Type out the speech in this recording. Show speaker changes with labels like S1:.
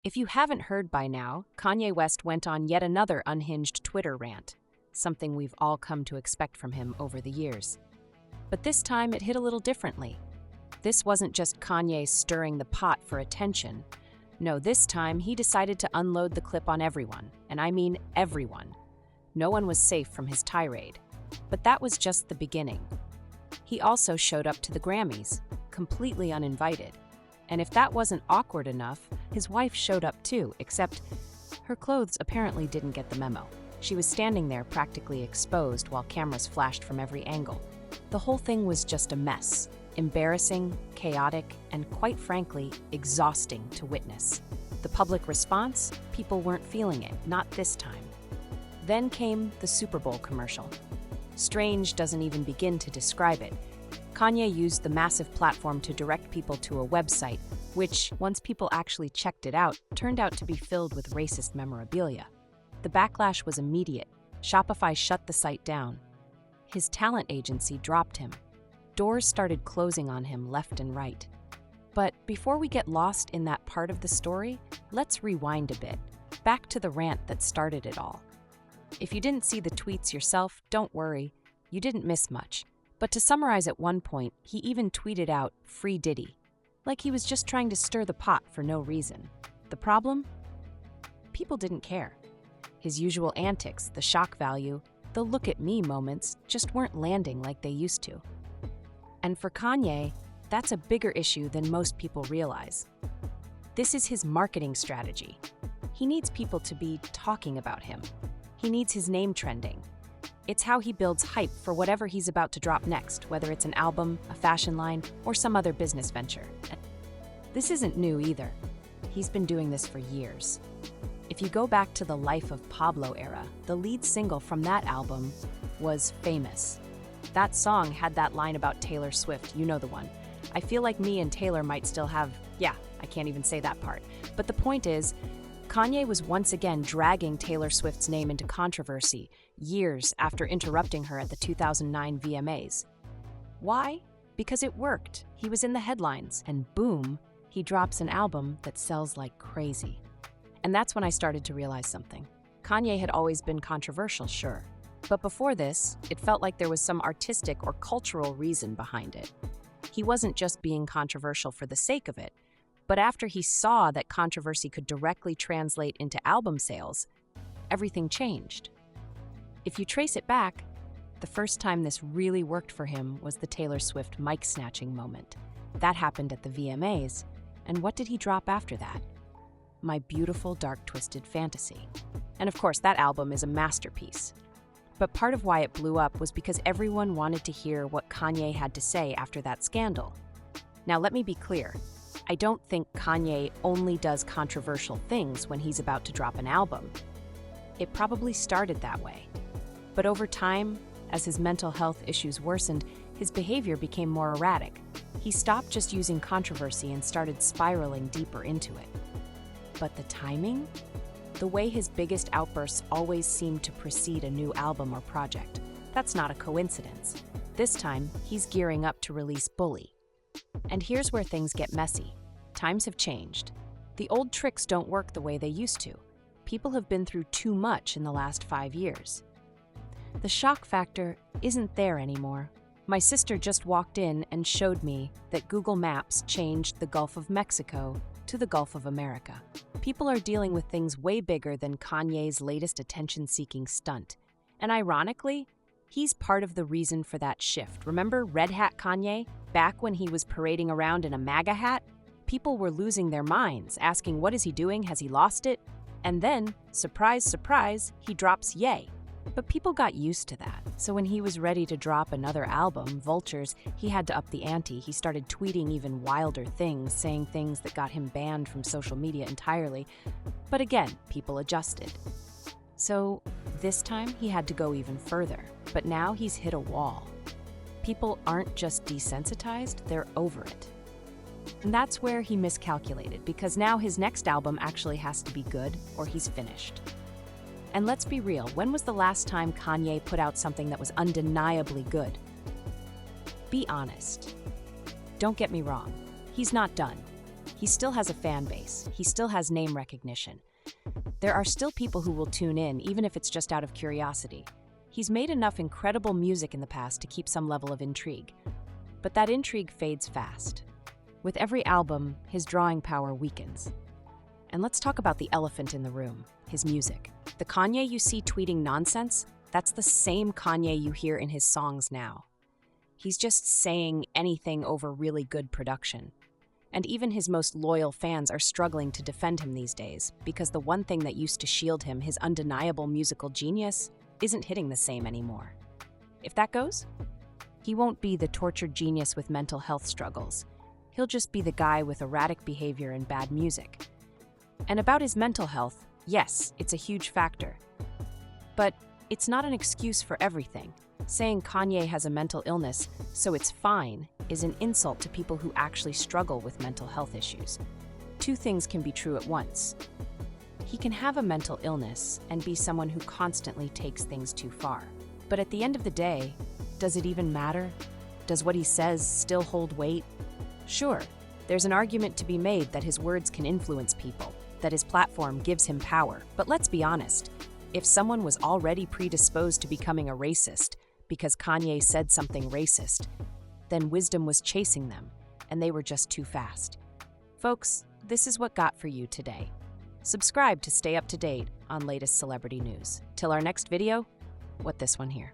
S1: If you haven't heard by now, Kanye West went on yet another unhinged Twitter rant, something we've all come to expect from him over the years. But this time it hit a little differently. This wasn't just Kanye stirring the pot for attention. No, this time he decided to unload the clip on everyone, and I mean everyone. No one was safe from his tirade. But that was just the beginning. He also showed up to the Grammys, completely uninvited. And if that wasn't awkward enough, his wife showed up too, except her clothes apparently didn't get the memo. She was standing there practically exposed while cameras flashed from every angle. The whole thing was just a mess, embarrassing, chaotic, and quite frankly, exhausting to witness. The public response? People weren't feeling it, not this time. Then came the Super Bowl commercial. Strange doesn't even begin to describe it. Kanye used the massive platform to direct people to a website, which, once people actually checked it out, turned out to be filled with racist memorabilia. The backlash was immediate. Shopify shut the site down. His talent agency dropped him. Doors started closing on him left and right. But before we get lost in that part of the story, let's rewind a bit, back to the rant that started it all. If you didn't see the tweets yourself, don't worry, you didn't miss much. But to summarize, at one point, he even tweeted out, "Free Diddy," like he was just trying to stir the pot for no reason. The problem? People didn't care. His usual antics, the shock value, the look at me moments just weren't landing like they used to. And for Kanye, that's a bigger issue than most people realize. This is his marketing strategy. He needs people to be talking about him. He needs his name trending. It's how he builds hype for whatever he's about to drop next, whether it's an album, a fashion line, or some other business venture. This isn't new either. He's been doing this for years. If you go back to the Life of Pablo era, the lead single from that album was Famous. That song had that line about Taylor Swift, you know the one. I feel like me and Taylor might still have, I can't even say that part. But the point is, Kanye was once again dragging Taylor Swift's name into controversy years after interrupting her at the 2009 VMAs. Why? Because it worked. He was in the headlines, and boom, he drops an album that sells like crazy. And that's when I started to realize something. Kanye had always been controversial, sure. But before this, it felt like there was some artistic or cultural reason behind it. He wasn't just being controversial for the sake of it, but after he saw that controversy could directly translate into album sales, everything changed. If you trace it back, the first time this really worked for him was the Taylor Swift mic snatching moment. That happened at the VMAs, and what did he drop after that? My Beautiful Dark Twisted Fantasy. And of course, that album is a masterpiece. But part of why it blew up was because everyone wanted to hear what Kanye had to say after that scandal. Now, let me be clear. I don't think Kanye only does controversial things when he's about to drop an album. It probably started that way. But over time, as his mental health issues worsened, his behavior became more erratic. He stopped just using controversy and started spiraling deeper into it. But the timing? The way his biggest outbursts always seemed to precede a new album or project. That's not a coincidence. This time, he's gearing up to release Bully. And here's where things get messy. Times have changed. The old tricks don't work the way they used to. People have been through too much in the last 5 years. The shock factor isn't there anymore. My sister just walked in and showed me that Google Maps changed the Gulf of Mexico to the Gulf of America. People are dealing with things way bigger than Kanye's latest attention-seeking stunt. And ironically, he's part of the reason for that shift. Remember Red Hat Kanye? Back when he was parading around in a MAGA hat? People were losing their minds, asking what is he doing, has he lost it? And then, surprise, surprise, he drops Ye. But people got used to that. So when he was ready to drop another album, Vultures, he had to up the ante. He started tweeting even wilder things, saying things that got him banned from social media entirely. But again, people adjusted. So this time he had to go even further. But now he's hit a wall. People aren't just desensitized, they're over it. And that's where he miscalculated, because now his next album actually has to be good or he's finished. And let's be real, when was the last time Kanye put out something that was undeniably good? Be honest. Don't get me wrong, he's not done. He still has a fan base. He still has name recognition. There are still people who will tune in, even if it's just out of curiosity. He's made enough incredible music in the past to keep some level of intrigue. But that intrigue fades fast. With every album, his drawing power weakens. And let's talk about the elephant in the room, his music. The Kanye you see tweeting nonsense, that's the same Kanye you hear in his songs now. He's just saying anything over really good production. And even his most loyal fans are struggling to defend him these days because the one thing that used to shield him, his undeniable musical genius, isn't hitting the same anymore. If that goes, he won't be the tortured genius with mental health struggles. He'll just be the guy with erratic behavior and bad music. And about his mental health, yes, it's a huge factor. But it's not an excuse for everything. Saying Kanye has a mental illness, so it's fine, is an insult to people who actually struggle with mental health issues. Two things can be true at once. He can have a mental illness and be someone who constantly takes things too far. But at the end of the day, does it even matter? Does what he says still hold weight? Sure, there's an argument to be made that his words can influence people, that his platform gives him power. But let's be honest, if someone was already predisposed to becoming a racist because Kanye said something racist, then wisdom was chasing them, and they were just too fast. Folks, this is what got for you today. Subscribe to stay up to date on latest celebrity news. Till our next video, what this one here.